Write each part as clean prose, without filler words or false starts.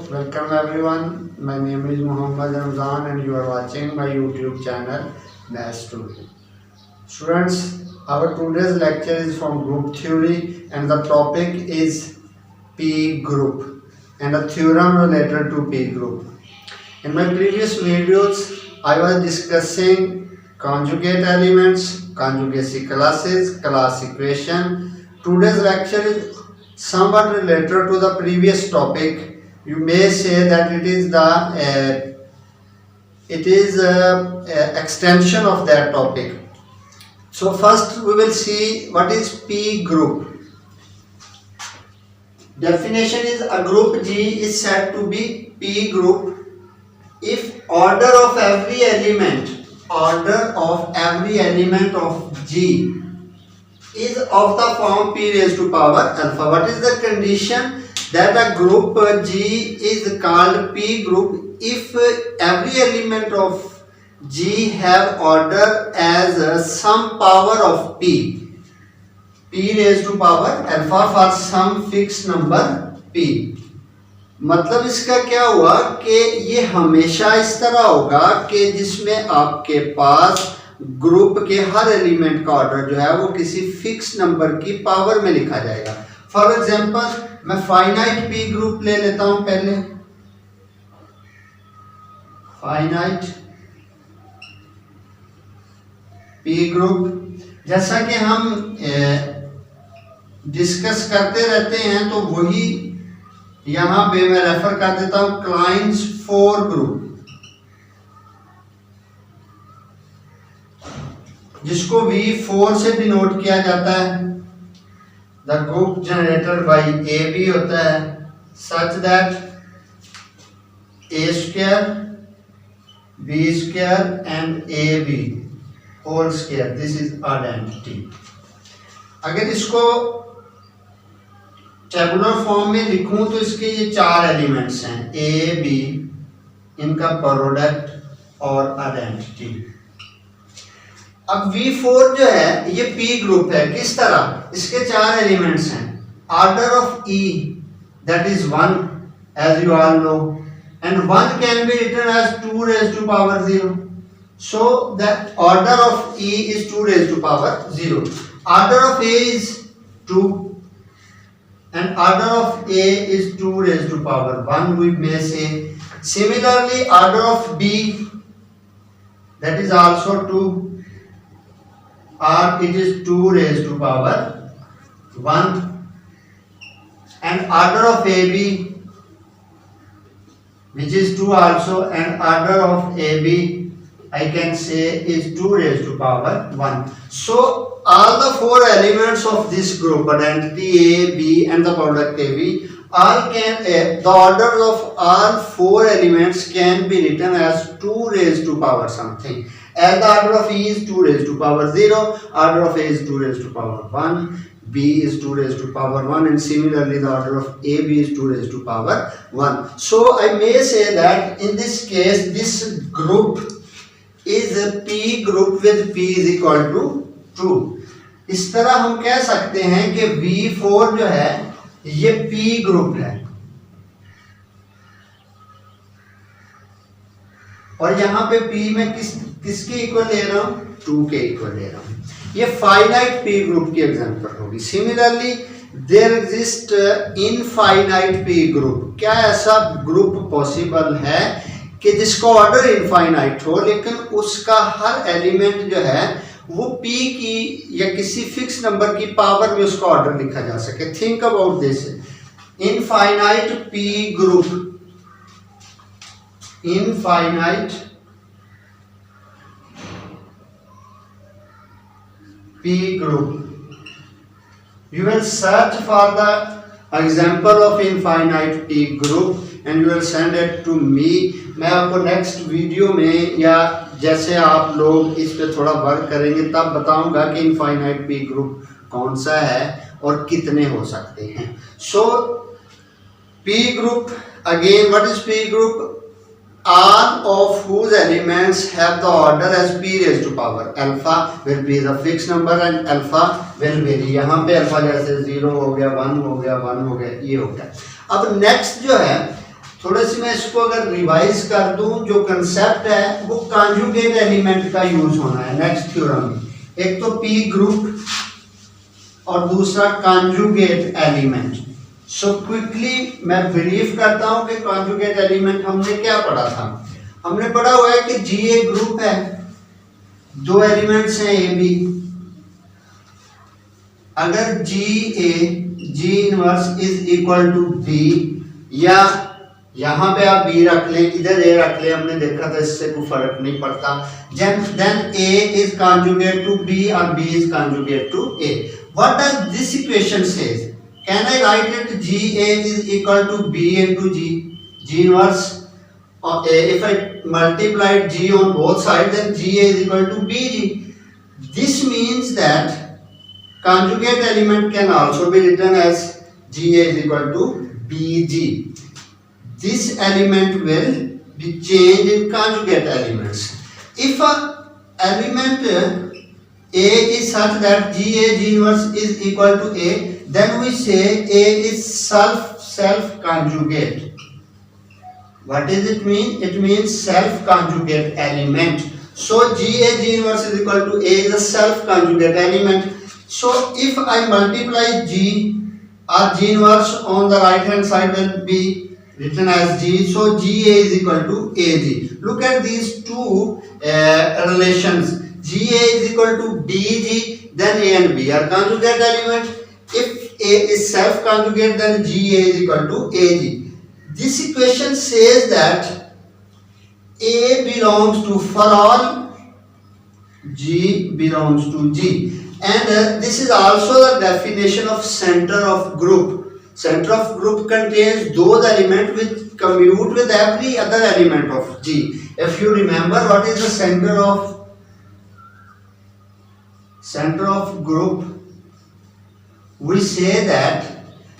welcome everyone. My name is Muhammad Ramzan and you are watching my YouTube channel Math Studio. Students, our today's lecture is from group theory and the topic is P group and a theorem related to P group. In my previous videos, I was discussing conjugate elements, conjugacy classes, class equation. Today's lecture is somewhat related to the previous topic. You may say that it is the extension of that topic. So first we will see what is P group. Definition is a group G is said to be P group if order of every element of G is of the form P raised to power alpha. What is the condition? That a group G is called P group if every element of G have order as some power of P raised to power alpha for some fixed number P. मतलब इसका क्या हुआ कि ये हमेशा इस तरह होगा कि जिसमें आपके पास ग्रुप के हर एलिमेंट का ऑर्डर जो है वो किसी फिक्स नंबर की पावर में लिखा जाएगा. फॉर एग्जांपल मैं फाइनाइट पी ग्रुप ले लेता हूं. पहले फाइनाइट पी ग्रुप, जैसा कि हम डिस्कस करते रहते हैं तो वही यहां पे मैं रेफर कर देता हूं. क्लाइंस 4 ग्रुप, जिसको V4 से डिनोट किया जाता है. The group generated by AB होता है such that A square B square and AB whole square. This is identity. अगर इसको टेबुलर फॉर्म में लिखूं तो इसके ये 4 एलिमेंट्स हैं A B, इनका प्रोडक्ट और आइडेंटिटी. अब V4 जो है ये P ग्रुप है. किस तरह? इसके 4 एलिमेंट्स हैं. Order of E that is 1 as you all know, and 1 can be written as 2 raised to power 0. So the order of E is 2 raised to power 0. Order of A is 2 and order of A is 2 raised to power 1, we may say. Similarly, order of B, that is also 2, or it is 2 raised to power 1, and order of AB, which is 2 also, and order of AB I can say is 2 raised to power 1. So all the 4 elements of this group, identity A, B and the product AB, all can the order of all 4 elements can be written as 2 raised to power something. As the order of E is 2 raised to power 0, order of A is 2 raised to power 1, B is 2 raised to power 1, and similarly the order of AB is 2 raised to power 1. So I may say that in this case this group is a P group with P is equal to 2. इस तरह हम कह सकते हैं कि V4 जो है ये P ग्रुप है और यहाँ पे P में किसके इक्वल ले रहा हूं? 2 के इक्वल ले रहा हूं. ये फाइनाइट P ग्रुप की एग्जांपल होगी. Similarly there exist infinite P group. क्या ऐसा ग्रुप पॉसिबल है कि जिसका ऑर्डर इनफाइनाइट हो लेकिन उसका हर एलिमेंट जो है वो P की या किसी फिक्स नंबर की पावर में उसका ऑर्डर लिखा जा सके? Think about this. Infinite P group, infinite P group. You will search for the example of infinite P group and you will send it to me. मैं आपको नेक्स्ट वीडियो में या जैसे आप लोग इस पे थोड़ा वर्क करेंगे तब बताऊंगा कि इनफाइनाइट P ग्रुप कौन सा है और कितने हो सकते हैं. So P group again, what is P group? All of whose elements have the order as P raised to power alpha will be the fixed number and alpha will vary. यहाँ पे अल्फा जैसे 0 हो गया, 1 हो गया, 1 हो गया, ये हो गया. अब नेक्स्ट जो है थोड़े से मैं इसको अगर रिवाइज कर दूं, जो कंसेप्ट है वो कॉन्जुगेट एलिमेंट का यूज होना है नेक्स्ट थ्योरम में। एक तो पी ग्रुप और दूसरा कॉन्जुगेट एलिमेंट। सो क्विकली मैं ब्रीफ करता हूं कि कॉन्जुगेट एलिमेंट हमने क्या पढ़ा था। हमने पढ़ा हुआ है कि जी ए ग्रुप है, दो एलिमेंट्स हैं ए बी। अगर g a g inverse is equal to b, या यहां पे आप बी रख लें, इधर ए रख लें, हमने देखा था इससे कोई फर्क नहीं पड़ता। Then a is conjugate to b और b is conjugate to a. What does this equation says? Can I write it g a is equal to b into g, g inverse if I multiplied g on both sides, then ga is equal to bg. This means that conjugate element can also be written as ga is equal to bg. This element will be changed in conjugate elements. If a element a is such that ga g inverse is equal to a, then we say a is self conjugate. What does it mean? It means self conjugate element. So ga g inverse is equal to a is a self conjugate element. So if I multiply g or g inverse on the right hand side will be written as g. So ga is equal to ag. Look at these two relations. Ga is equal to bg, then a and b are conjugate element. If a is self conjugate, then ga is equal to ag. This equation says that a belongs to, for all g belongs to g, and this is also the definition of center of group. Center of group contains those elements which commute with every other element of g. If you remember, what is the center of group? We say that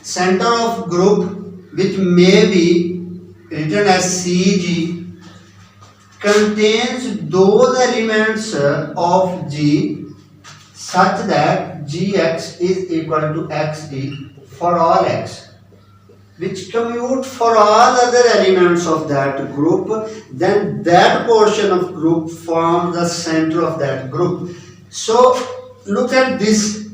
center of group, which may be written as CG, contains those elements of G such that Gx is equal to Xd for all x, which commute for all other elements of that group. Then that portion of group forms the center of that group. So look at this.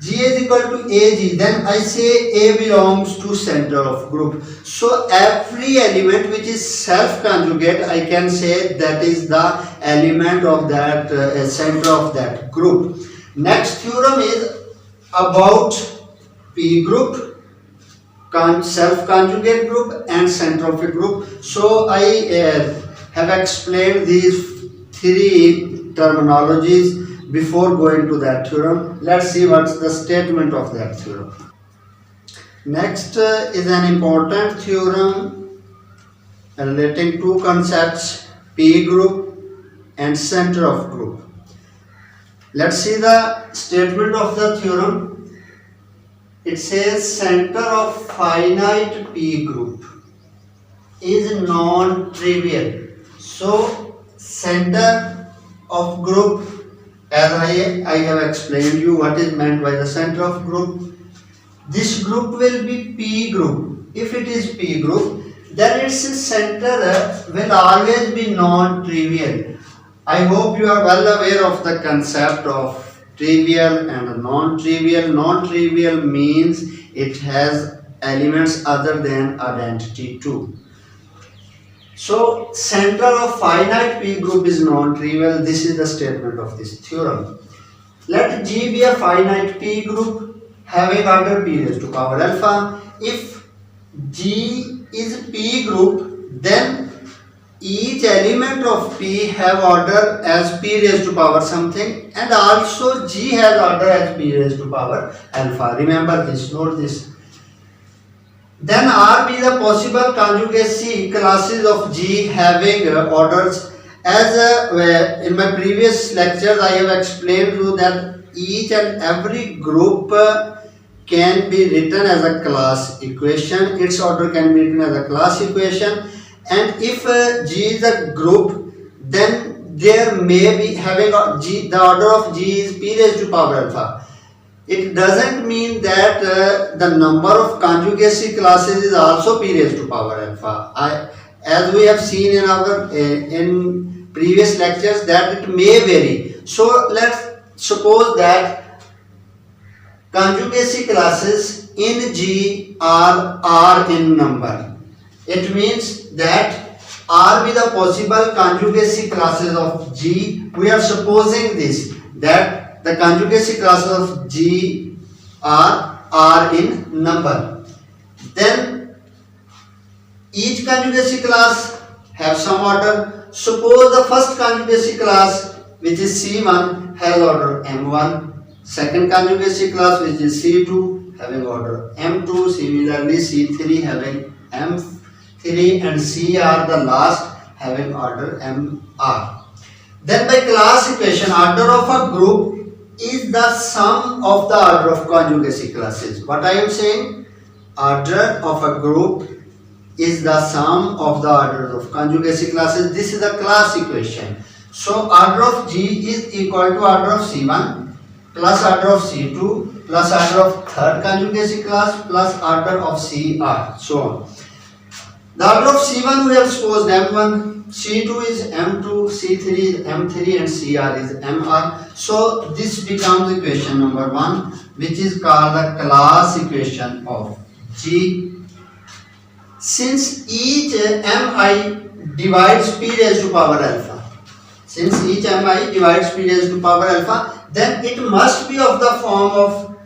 G is equal to ag, then I say a belongs to center of group. So every element which is self conjugate, I can say that is the element of that center of that group. Next theorem is about p group, self conjugate group and center of a group. So I have explained these three terminologies before going to that theorem. Let's see what's the statement of that theorem. Next is an important theorem relating two concepts, p group and center of group. Let's see the statement of the theorem. It says center of finite p group is non-trivial. So center of group, as I have explained you what is meant by the center of group. This group will be p group. If it is p group, then its center will always be non-trivial. I hope you are well aware of the concept of trivial and non-trivial. Non-trivial means it has elements other than identity too. So center of finite p group is non-trivial. This is the statement of this theorem. Let G be a finite p group having order p raised to power alpha. If G is p group, then each element of p have order as p raised to power something, and also G has order as p raised to power alpha. Remember this, note this. Then R be the possible conjugacy classes of G having orders. As in my previous lectures I have explained to you that each and every group can be written as a class equation. Its order can be written as a class equation, and if G is a group, then there may be having the order of G is p raised to power alpha. it doesn't mean that the number of conjugacy classes is also p raised to power alpha. As we have seen in our in previous lectures, that it may vary. So let's suppose that conjugacy classes in G are R in number. It means that R be the possible conjugacy classes of G. We are supposing this, that the conjugacy classes of G are R in number. Then each conjugacy class have some order. Suppose the first conjugacy class, which is C1, has order M1. Second conjugacy class, which is C2, having order M2. Similarly, C3 having M3, and C are the last, having order MR. Then by class equation, order of a group is the sum of the order of conjugacy classes. What I am saying? Order of a group is the sum of the orders of conjugacy classes. This is the class equation. So order of G is equal to order of C1 plus order of C2 plus order of third conjugacy class plus order of CR, so on. The order of C1 we have supposed M1, C2 is M2, C3 is M3, and CR is MR. So this becomes equation number 1, which is called the class equation of G. Since each Mi divides p raised to power alpha, then it must be of the form of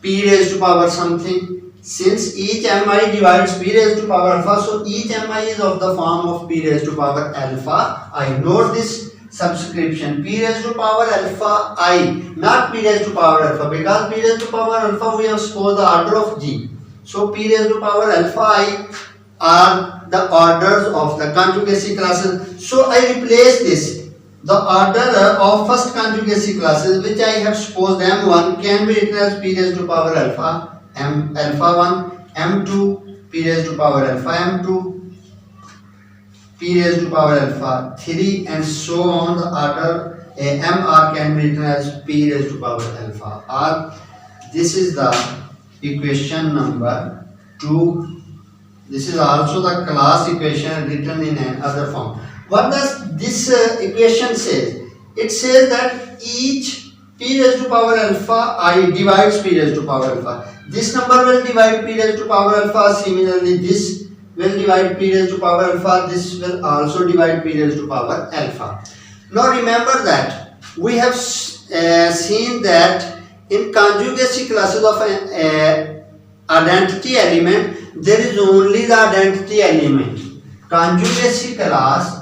p raised to power something. Since each Mi divides p raised to power alpha, so each Mi is of the form of p raised to power alpha I. Note this subscription, p raised to power alpha I, not p raised to power alpha, because p raised to power alpha we have supposed the order of G. So p raised to power alpha I are the orders of the conjugacy classes. So I replace this. The order of first conjugacy classes, which I have supposed M1, can be written as p raised to power alpha alpha 1, M2 p raised to power alpha M2, p raised to power alpha 3, and so on. The order MR can be written as p raised to power alpha R. This is the equation number 2. This is also the class equation written in another form. What does this equation say? It says that each p raised to power alpha I divides p raised to power alpha. This number will divide p raised to power alpha. Similarly, this will divide p raised to power alpha. This will also divide p raised to power alpha. Now remember that we have seen that in conjugacy classes of an identity element, there is only the identity element. Conjugacy class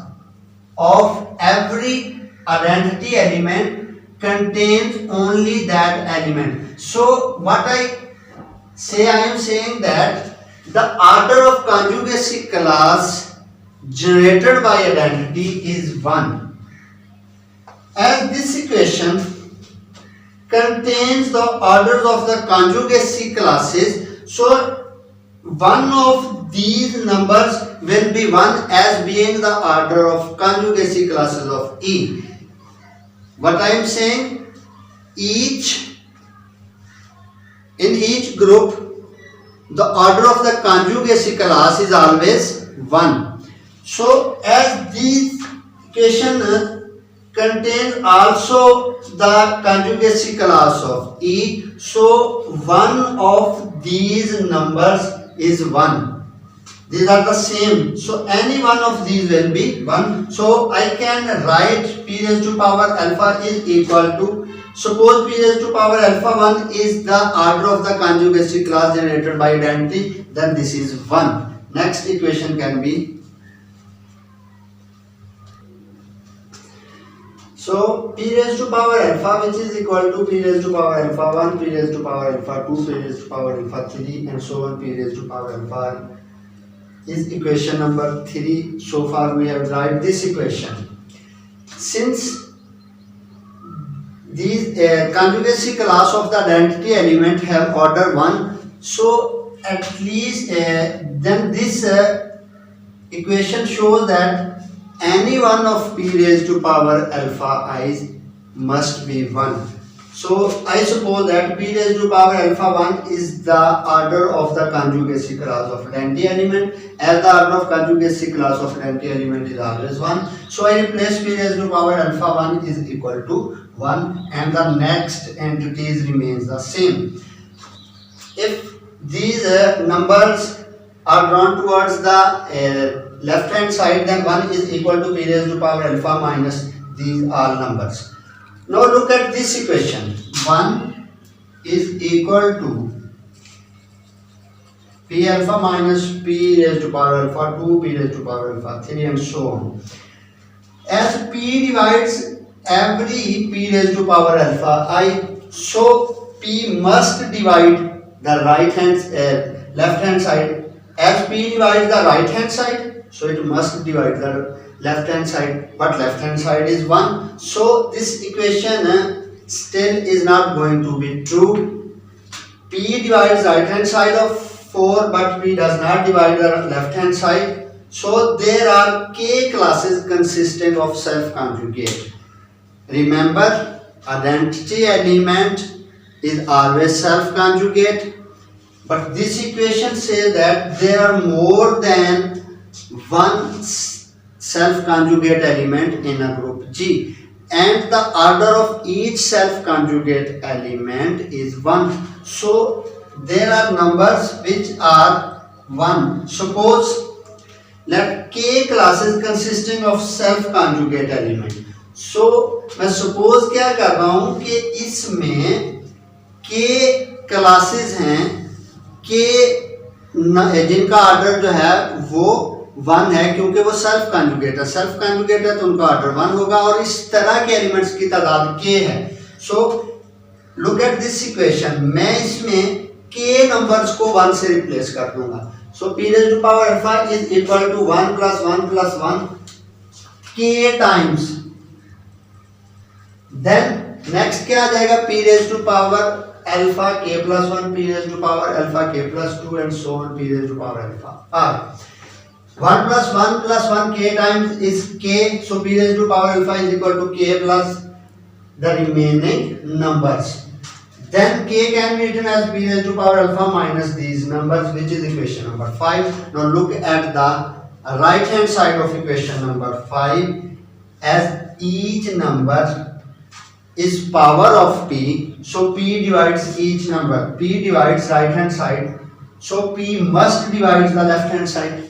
of every identity element contains only that element. So what I am saying that the order of conjugacy class generated by identity is 1. As this equation contains the orders of the conjugacy classes, so one of these numbers will be 1 as being the order of conjugacy classes of E. What I am saying, in each group, the order of the conjugacy class is always 1. So as this equation contains also the conjugacy class of E, so one of these numbers is 1. These are the same, so any one of these will be 1. So I can write p raised to power alpha is equal to, suppose p raised to power alpha 1 is the order of the conjugacy class generated by identity, then this is 1. Next equation can be, so p raised to power alpha, which is equal to p raised to power alpha 1, p raised to power alpha 2, p raised to power alpha 3, and so on, p raised to power alpha is equation number 3. So far we have derived this equation. Since these conjugacy class of the identity element have order 1, so at least then this equation shows that any one of p raised to power alpha I must be 1. So I suppose that p raised to power alpha 1 is the order of the conjugacy class of identity element, as the order of conjugacy class of identity element is always 1. So I replace p raised to power alpha 1 is equal to 1 and the next entities remains the same. If these numbers are drawn towards the left hand side, then 1 is equal to p raised to power alpha minus these all numbers. Now look at this equation. 1 is equal to p alpha minus p raised to power alpha 2, p raised to power alpha 3 and so on. As p divides every p raised to power alpha, so p must divide the left hand side. As p divides the right hand side, so it must divide the left hand side, but left hand side is 1. So this equation still is not going to be true. P divides right hand side of 4, but p does not divide the left hand side. So there are k classes consisting of self conjugate. Remember, identity element is always self conjugate, but this equation says that there are more than one self conjugate element in a group G, and the order of each self conjugate element is 1. So there are numbers which are 1. Suppose let k classes consisting of self conjugate element. So मैं suppose क्या कर रहा हूँ कि इसमें k classes हैं, जिनका order जो है वो 1 है, क्योंकि वो सेल्फ कंजुगेट है तो उनका ऑर्डर 1 होगा और इस तरह के एलिमेंट्स की तादाद k है. So look at this equation. मैं इसमें k नंबर्स को 1 से रिप्लेस कर दूंगा. सो p raised to power alpha is equal to 1 plus 1 plus 1 k times. Then next क्या आ जाएगा? p raised to power alpha k plus 1, p raised to power alpha k plus 2 and so on, p raised to power alpha r. 1 plus 1 plus 1 k times is k, so p raised to power alpha is equal to k plus the remaining numbers. Then k can be written as p raised to power alpha minus these numbers, which is equation number 5. Now look at the right hand side of equation number 5, as each number is power of p, so p divides each number. P divides right hand side, so p must divide the left hand side.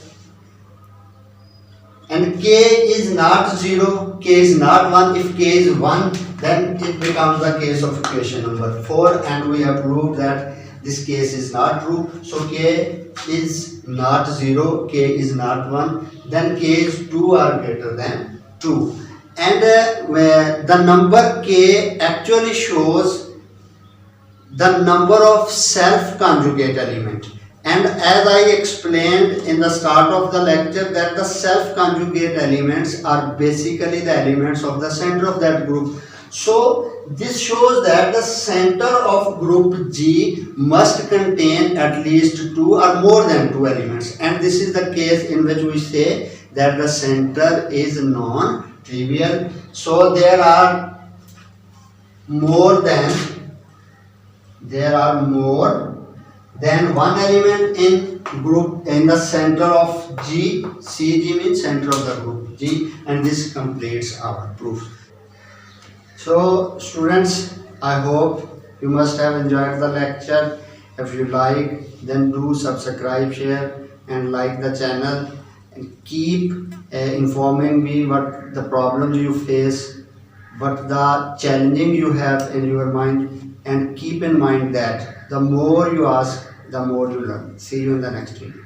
And k is not 0, k is not 1. If k is 1, then it becomes the case of equation number 4, and we have proved that this case is not true. So k is not 0, k is not 1, then k is 2 or greater than 2. And the number k actually shows the number of self conjugate element. And as I explained in the start of the lecture, that the self conjugate elements are basically the elements of the center of that group. So this shows that the center of group G must contain at least 2 or more than 2 elements, and this is the case in which we say that the center is non-trivial. So there are more than one element in group in the center of G. CG means center of the group G, and this completes our proof. So students, I hope you must have enjoyed the lecture. If you like, then do subscribe, share and like the channel, and keep informing me what the problems you face, what the challenging you have in your mind, and keep in mind that the more you ask, the more you learn. See you in the next video.